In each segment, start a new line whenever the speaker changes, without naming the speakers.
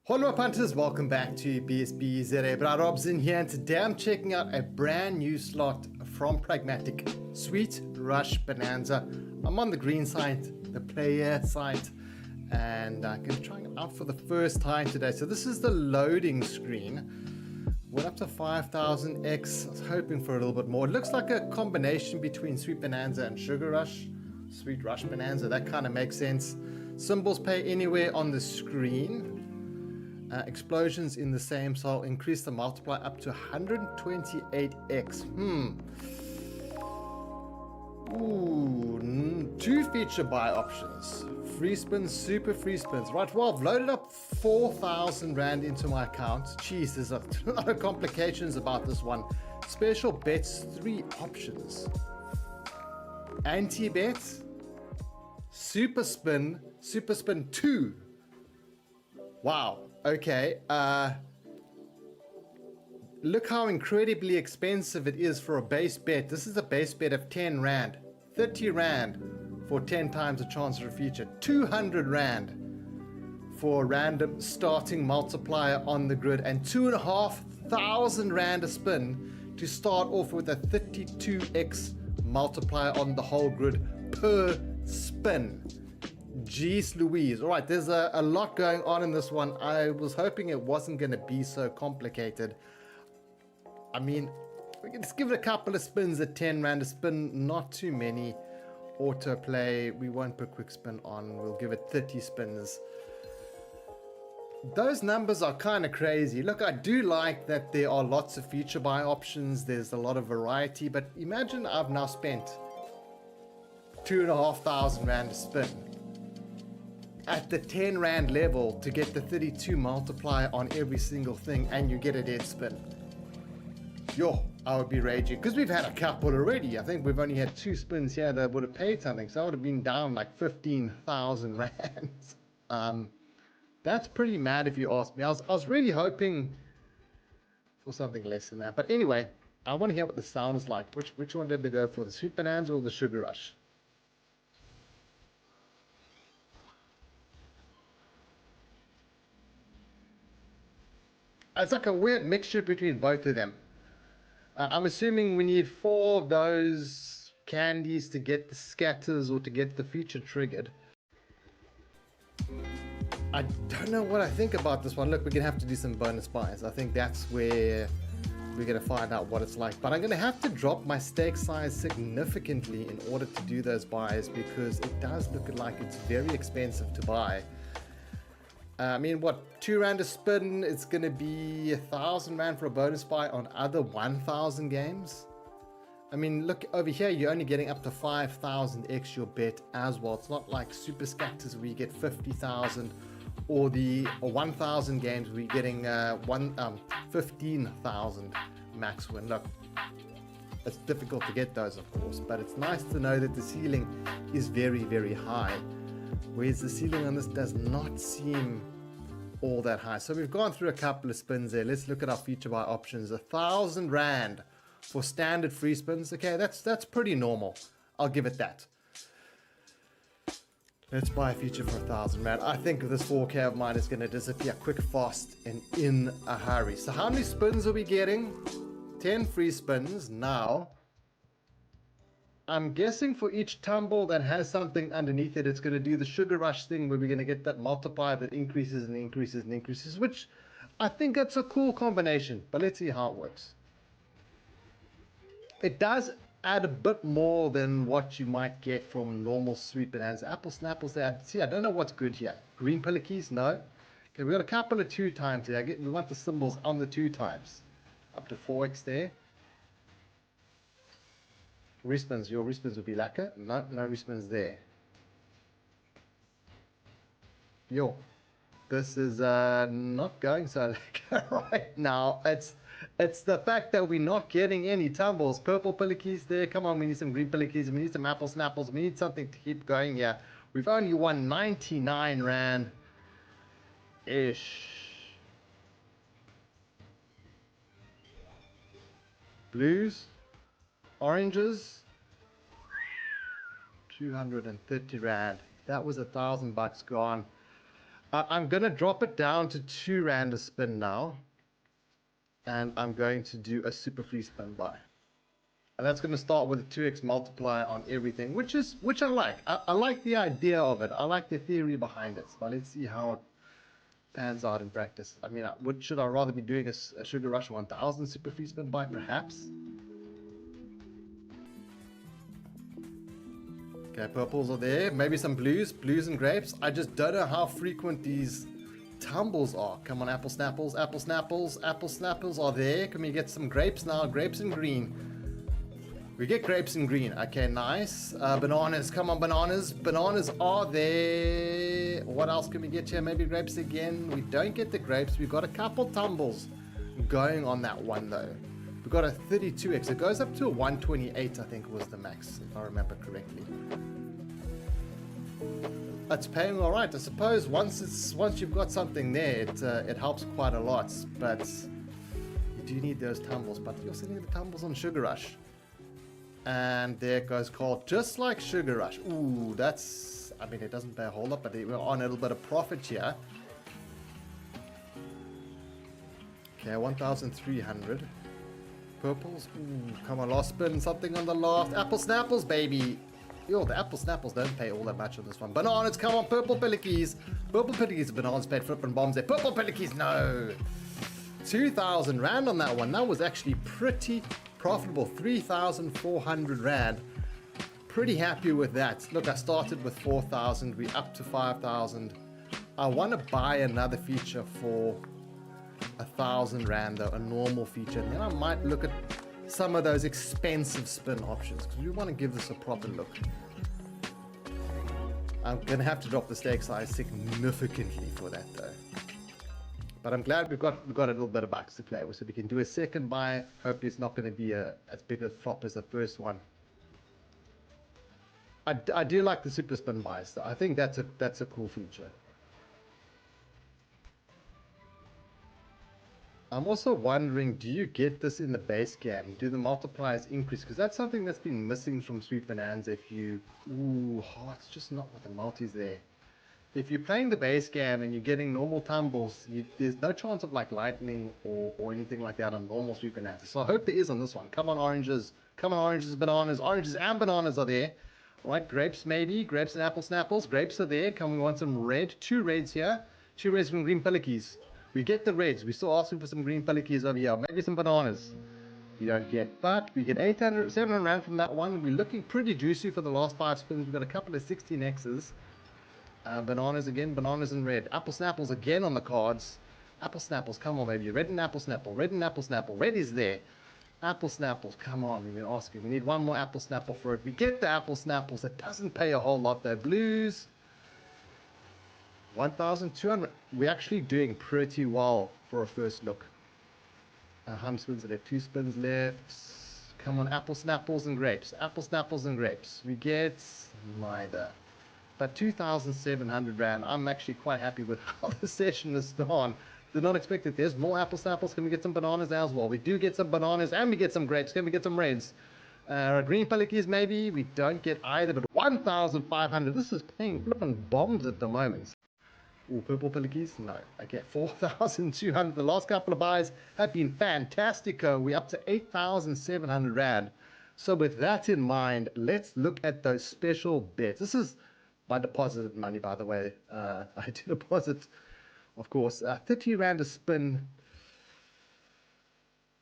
Hello punters, welcome back to BSB ZA Robson here, and today I'm checking out a brand new slot from Pragmatic, Sweet Rush Bonanza. I'm on the green site, the player site, and I'm going to try it out for the first time today. So this is the loading screen. Went up to 5,000x, I was hoping for a little bit more. It looks like a combination between Sweet Bonanza and Sugar Rush. Sweet Rush Bonanza, that kind of makes sense. Symbols pay anywhere on the screen. Explosions in the same cell increase the multiplier up to 128x. Ooh, two feature buy options. Free spins, super free spins. Right, well, I've loaded up 4,000 Rand into my account. Jeez, there's a lot of complications about this one. Special bets, 3 options. Anti-bet, super spin 2. Wow. Okay, look how incredibly expensive it is for a base bet. This is a base bet of 10 Rand, 30 Rand for 10 times the chance of a feature, 200 Rand for a random starting multiplier on the grid, and 2,500 Rand a spin to start off with a 32x multiplier on the whole grid per spin. Jeez Louise. All right, there's a lot going on in this one. I was hoping it wasn't going to be so complicated. I mean, we can just give it a couple of spins at 10 Rand a spin, not too many. Autoplay, we won't put quick spin on. We'll give it 30 spins. Those numbers are kind of crazy. Look, I do like that there are lots of feature buy options. There's a lot of variety, but imagine I've now spent 2,500 Rand a spin at the 10 Rand level to get the 32 multiplier on every single thing, and you get a dead spin. Yo, I would be raging, because we've had a couple already. I think we've only had 2 spins here that would have paid something, so I would have been down like 15,000 Rand. That's pretty mad if you ask me. I was really hoping for something less than that, but anyway, I want to hear what the sound is like. Which one did they go for, the Sweet Bonanza or the Sugar Rush? It's like a weird mixture between both of them. I'm assuming we need 4 of those candies to get the scatters or to get the feature triggered. I don't know what I think about this one. Look, we're going to have to do some bonus buys. I think that's where we're going to find out what it's like. But I'm going to have to drop my stake size significantly in order to do those buys, because it does look like it's very expensive to buy. I mean, what, 2 Rand a spin, it's going to be 1,000 Rand for a bonus buy on other 1,000 games. I mean, look, over here, you're only getting up to 5,000 extra bet as well. It's not like super scatters where you get 50,000, or 1,000 games where you're getting 15,000 max win. Look, it's difficult to get those, of course, but it's nice to know that the ceiling is very, very high. Whereas the ceiling on this does not seem all that high. So we've gone through a couple of spins there. Let's look at our feature buy options. 1,000 Rand for standard free spins. Okay, that's pretty normal. I'll give it that. Let's buy a feature for 1,000 Rand. I think this 4K of mine is going to disappear quick, fast, and in a hurry. So how many spins are we getting? 10 free spins now. I'm guessing for each tumble that has something underneath it, it's going to do the Sugar Rush thing where we're going to get that multiplier that increases and increases and increases, which I think that's a cool combination. But let's see how it works. It does add a bit more than what you might get from normal Sweet Bonanza. Apples and apples there. See, I don't know what's good here. Green pillar keys? No. Okay, we've got a couple of 2 times here. We want the symbols on the 2 times. Up to 4x there. Respins, your respins would be lacquer. No respins there. Yo, this is not going so lacquer right now. It's the fact that we're not getting any tumbles. Purple pillar keys there. Come on, we need some green pillar keys. We need some apples and apples. We need something to keep going here. We've only won 99 Rand ish. Blues, oranges. 230 Rand. That was $1,000 gone. I'm going to drop it down to 2 rand a spin now. And I'm going to do a super free spin buy. And that's going to start with a 2x multiplier on everything, which I like. I like the idea of it. I like the theory behind it. But let's see how it pans out in practice. I mean, should I rather be doing a Sugar Rush 1000 super free spin buy, perhaps? Okay, purples are there. Maybe some blues and grapes. I just don't know how frequent these tumbles are. Come on, apple snapples, apple snapples, apple snapples are there. Can we get some grapes now? Grapes in green. We get grapes in green. Okay, nice. Bananas, come on, bananas. Bananas are there. What else can we get here? Maybe grapes again. We don't get the grapes. We've got a couple tumbles going on that one though. We've got a 32x. It goes up to a 128, I think was the max, if I remember correctly. It's paying all right. I suppose once you've got something there, it helps quite a lot. But you do need those tumbles. But you're sending the tumbles on Sugar Rush. And there goes Colt, just like Sugar Rush. Ooh, that's, I mean, it doesn't pay a whole lot, but we're on a little bit of profit here. Okay, 1,300. Purples. Ooh, come on, last spin, something on the last. Apple snapples, baby. Yo, the apple snapples don't pay all that much on this one. Bananas, come on, purple pillikies. Purple pillikies, bananas paid flipping bombs there. Purple pillikies, no. 2,000 rand on that one. That was actually pretty profitable. 3,400 rand. Pretty happy with that. Look, I started with 4,000. We're up to 5,000. I want to buy another feature for 1,000 rand though, a normal feature. And then I might look at some of those expensive spin options because we want to give this a proper look. I'm going to have to drop the stake size significantly for that though. But I'm glad we've got a little bit of bucks to play with, so we can do a second buy. Hopefully it's not going to be as big a flop as the first one. I do like the super spin buys though. I think that's a cool feature. I'm also wondering, do you get this in the base game? Do the multipliers increase? Because that's something that's been missing from Sweet Bonanza. If you, it's just not with the multis there. If you're playing the base game and you're getting normal tumbles, there's no chance of like lightning or anything like that on normal Sweet Bonanza. So I hope there is on this one. Come on, oranges. Come on, oranges, bananas. Oranges and bananas are there. All right, grapes maybe. Grapes and apple snapples. Grapes are there. Come, we want some red. 2 reds here. 2 reds from green pillikies. We get the reds. We're still asking for some green pillikies over here. Maybe some bananas. We don't get, but we get 700 rand from that one. We're looking pretty juicy for the last 5 spins. We've got a couple of 16x's. Bananas again, bananas and red. Apple snapples again on the cards. Apple snapples, come on baby. Red and apple snapple, red and apple snapple. Red is there. Apple snapples, come on. We've been asking. We need one more apple snapple for it. We get the apple snapples. It doesn't pay a whole lot though. Blues. 1,200. We're actually doing pretty well for a first look. How many spins are there? 2 spins left. Come on, apple snapples and grapes. Apple snapples and grapes. We get neither. But 2,700 rand. I'm actually quite happy with how the session is gone. Did not expect it. There's more apple snapples. Can we get some bananas as well? We do get some bananas and we get some grapes. Can we get some reds? Green pillikies maybe. We don't get either, but 1,500. This is paying flipping bombs at the moment. Ooh, purple pillikies? No. Okay, 4,200. The last couple of buys have been fantastic. We're up to 8,700 rand. So with that in mind, let's look at those special bets. This is my deposited money, by the way. I did deposit, of course, 30 rand a spin.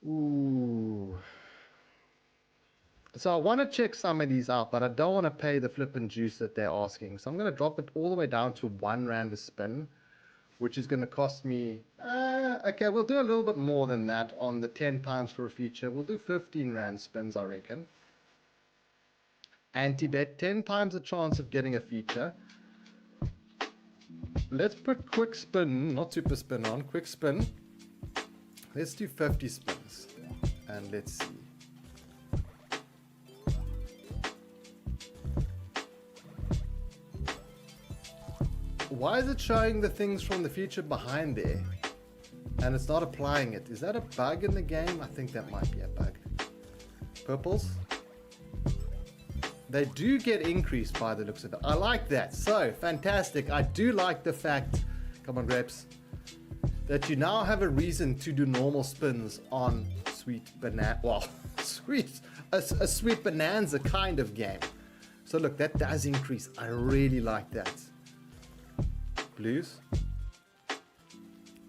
Ooh. So I want to check some of these out, but I don't want to pay the flipping juice that they're asking. So I'm going to drop it all the way down to 1 rand a spin, which is going to cost me, okay, we'll do a little bit more than that on the 10 times for a feature. We'll do 15 rand spins, I reckon. Anti-bet, 10 times the chance of getting a feature. Let's put quick spin, not super spin on, quick spin. Let's do 50 spins. And let's see. Why is it showing the things from the feature behind there? And it's not applying it. Is that a bug in the game? I think that might be a bug. Purples. They do get increased by the looks of it. I like that. So, fantastic. I do like the fact Come on, grapes. That you now have a reason to do normal spins on Sweet Banana. Well, a Sweet Bonanza kind of game. So look, that does increase. I really like that. Blues.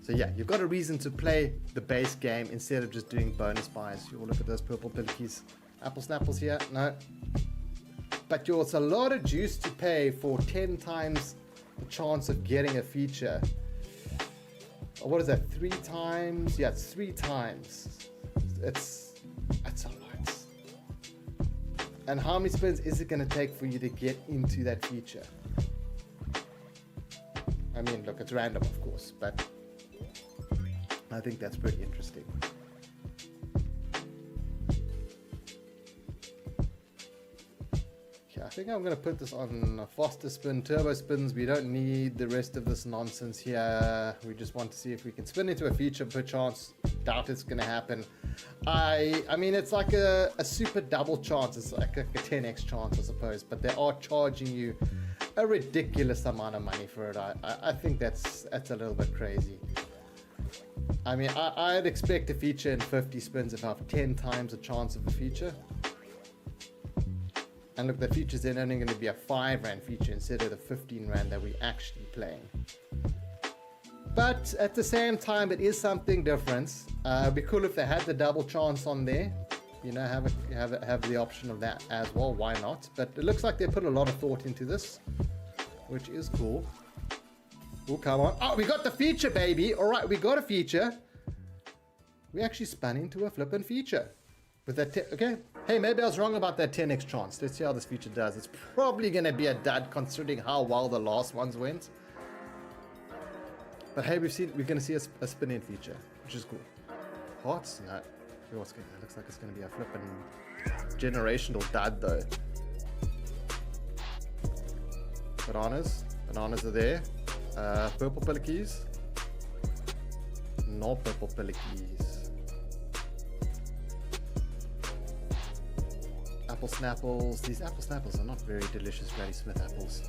So yeah, you've got a reason to play the base game instead of just doing bonus buys. You'll look at those purple pillikies. Apple snapples here, no. But it's a lot of juice to pay for 10 times the chance of getting a feature. What is that, 3 times? Yeah, it's 3 times. That's a lot. And how many spins is it going to take for you to get into that feature? I mean, look, it's random, of course, but I think that's pretty interesting. Okay, I think I'm going to put this on a faster spin, turbo spins. We don't need the rest of this nonsense here. We just want to see if we can spin into a feature per chance. Doubt it's going to happen. I mean, it's like a super double chance. It's like a 10x chance, I suppose, but they are charging you a ridiculous amount of money for it. I think that's a little bit crazy. I mean, I'd expect a feature in 50 spins if I have 10 times the chance of a feature. And look, the feature's then only going to be a 5 rand feature instead of the 15 rand that we're actually playing. But at the same time, it is something different. It'd be cool if they had the double chance on there. You know, have the option of that as well. Why not? But it looks like they put a lot of thought into this, which is cool. Oh, come on. Oh, we got the feature, baby. All right, we got a feature. We actually spun into a flippin' feature. With that, okay. Hey, maybe I was wrong about that 10x chance. Let's see how this feature does. It's probably going to be a dud considering how well the last ones went. But hey, we're going to see a spin-in feature, which is cool. Hearts? No. It looks like it's going to be a flippin' generational dud, though. Bananas are there. Purple pillikies. No purple pillikies. Apple snapples. These apple snapples are not very delicious Granny Smith apples.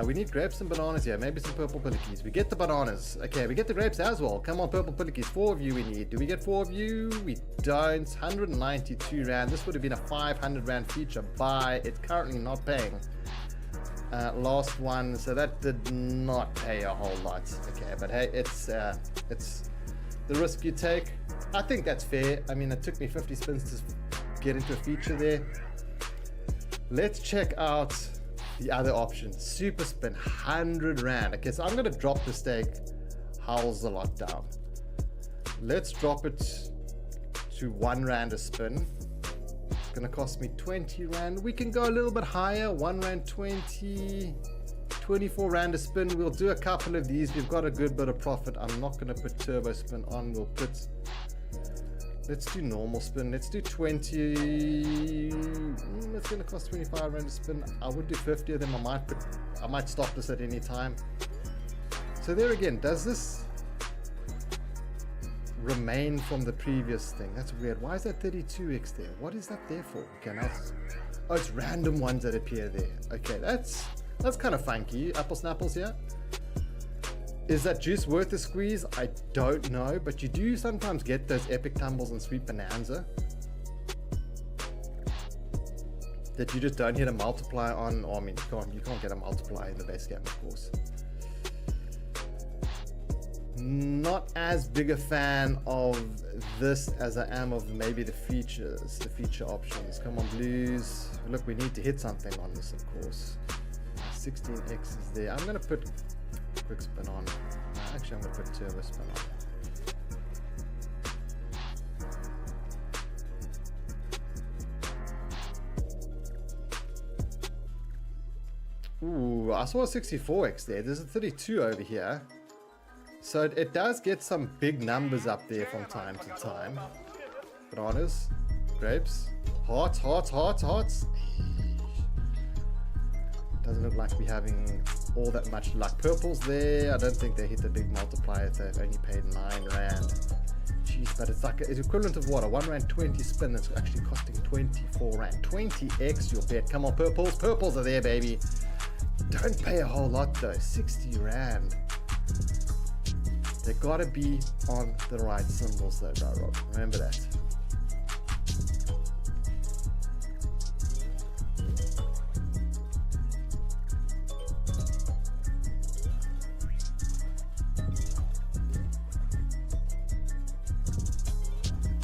We need grapes and bananas here. Maybe some purple pillikies. We get the bananas. Okay, we get the grapes as well. Come on, purple pillikies. 4 of you we need. Do we get 4 of you? We don't. 192 rand. This would have been a 500 rand feature buy. It's currently not paying. Last one, so that did not pay a whole lot. Okay, but hey, it's the risk you take. I think that's fair. I mean, it took me 50 spins to get into a feature there. Let's check out the other options. Super spin, 100 rand. Okay, so I'm gonna drop the stake howls a lot down. Let's drop it to 1 rand a spin. It's gonna cost me 20 rand. We can go a little bit higher, 1 rand 20, 24 rand a spin. We'll do a couple of these. We've got a good bit of profit. I'm not gonna put turbo spin on. Let's do normal spin. Let's do 20. It's gonna cost 25 rand a spin. I would do 50 of them. I might stop this at any time. So there again, does this remain from the previous thing? That's weird. Why is that 32x there? What is that there for? Okay, now oh, it's random ones that appear there. Okay, that's kind of funky. Apple snapples here. Is that juice worth a squeeze? I don't know, but you do sometimes get those epic tumbles in Sweet Bonanza that you just don't hit a multiplier on. Or, I mean, you can't get a multiplier in the base game, of course. Not as big a fan of this as I am of maybe the feature options. Come on, blues. Look, we need to hit something on this, of course. 16x is there. I'm gonna put quick spin on. Actually, I'm gonna put turbo spin on. Ooh, I saw a 64x there. There's a 32 over here. So it does get some big numbers up there from time to time. Bananas, grapes, hearts. Doesn't look like we're having all that much luck. Purples there. I don't think they hit the big multiplier. They've only paid 9 rand. Jeez, but it's like it's equivalent of what? A 1 rand 20 spin that's actually costing 24 rand. 20x your bet. Come on, purples. Purples are there, baby. Don't pay a whole lot though. 60 rand. They gotta be on the right symbols though, bro, Rob. Remember that.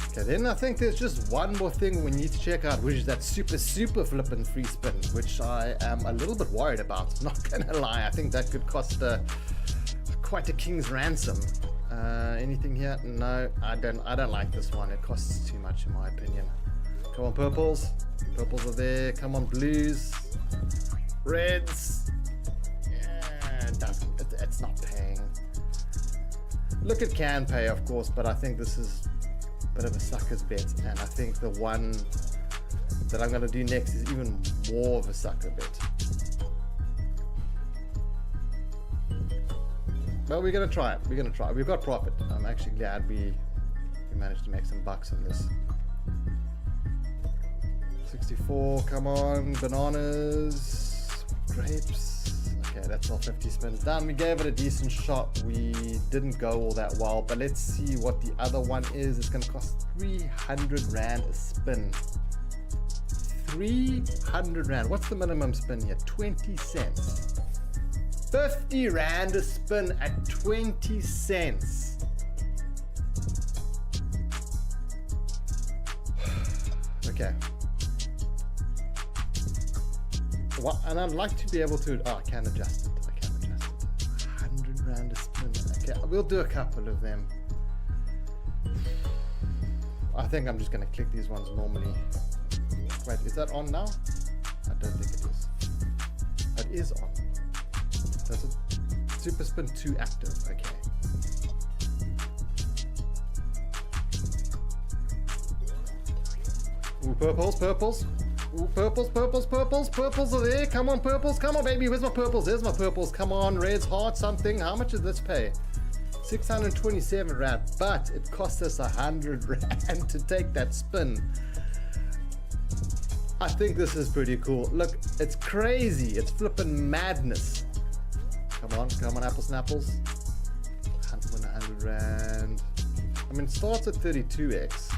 Okay, then I think there's just one more thing we need to check out, which is that super flippin' free spin, which I am a little bit worried about. Not gonna lie, I think that could cost quite a king's ransom. Anything here? No, I don't like this one. It costs too much in my opinion. Come on, purples. Purples are there. Come on, blues. Reds. Yeah, it's not paying. Look, it can pay, of course, but I think this is a bit of a sucker's bet, and I think the one that I'm gonna do next is even more of a sucker bet. Well, we're gonna try it. We're gonna try it. We've got profit. I'm actually glad we managed to make some bucks on this. 64, come on, bananas, grapes. Okay, that's all 50 spins done. We gave it a decent shot. We didn't go all that well, but let's see what the other one is. It's gonna cost 300 Rand a spin. 300 Rand. What's the minimum spin here? 20 cents. 50 Rand a spin at 20 cents. Okay. What? And I'd like to be able to. Oh, I can adjust it. I can adjust it. 100 Rand a spin. Okay, we'll do a couple of them. I think I'm just going to click these ones normally. Wait, is that on now? I don't think it is. It is on. Does it? Super spin 2 active. Okay. Ooh, purples. Ooh, purples are there. Come on, purples. Come on, baby. Where's my purples? There's my purples. Come on, reds, heart, something. How much does this pay? 627 Rand, but it cost us 100 Rand to take that spin. I think this is pretty cool. Look, it's crazy. It's flipping madness. Come on, apples and apples. 100 Rand. I mean, it starts at 32x.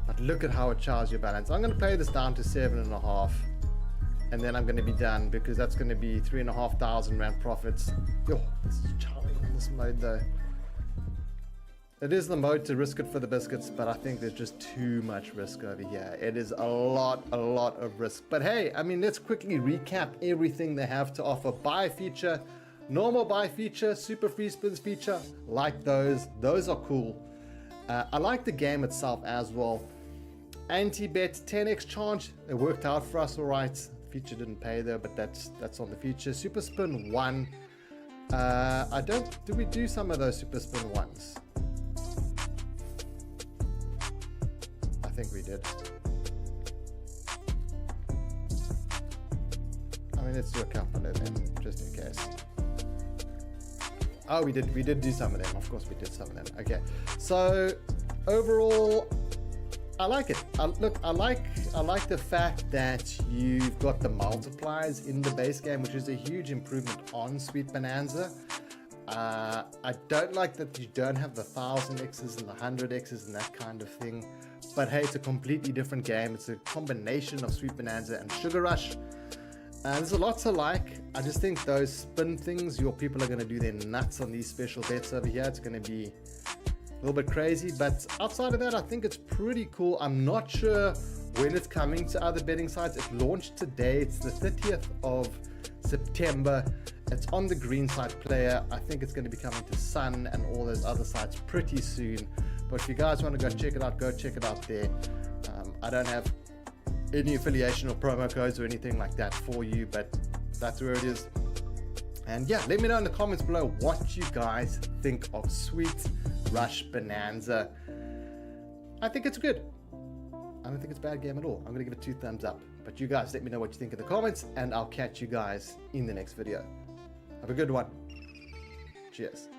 But look at how it charges your balance. I'm going to play this down to 7.5. And then I'm going to be done, because that's going to be 3,500 Rand profits. Yo, this is charming in this mode though. It is the mode to risk it for the biscuits, but I think there's just too much risk over here. It is a lot of risk. But hey, I mean, let's quickly recap everything they have to offer. Buy feature, normal buy feature, super free spins feature, like those. Those are cool. I like the game itself as well. Anti-bet 10x charge, it worked out for us all right. Feature didn't pay though, but that's on the feature. Super spin 1. Did we do some of those super spin 1s? I think we did. I mean, let's do a couple of them just in case. Oh, we did do some of them. Of course we did some of them. Okay, so overall I like it. I like the fact that you've got the multipliers in the base game, which is a huge improvement on Sweet Bonanza. I don't like that you don't have the 1000x's and the 100x's and that kind of thing. But hey, it's a completely different game. It's a combination of Sweet Bonanza and Sugar Rush. There's a lot to like. I just think those spin things, your people are going to do their nuts on these special bets over here. It's going to be a little bit crazy, but outside of that, I think it's pretty cool. I'm not sure when it's coming to other betting sites. It launched today. It's the 30th of September. It's on the green site player. I think it's going to be coming to Sun and all those other sites pretty soon. But if you guys want to go check it out, go check it out there. I don't have any affiliation or promo codes or anything like that for you, but that's where it is. And yeah, let me know in the comments below what you guys think of Sweet Rush Bonanza. I think it's good. I don't think it's a bad game at all. I'm going to give it 2 thumbs up. But you guys let me know what you think in the comments, and I'll catch you guys in the next video. Have a good one. Cheers.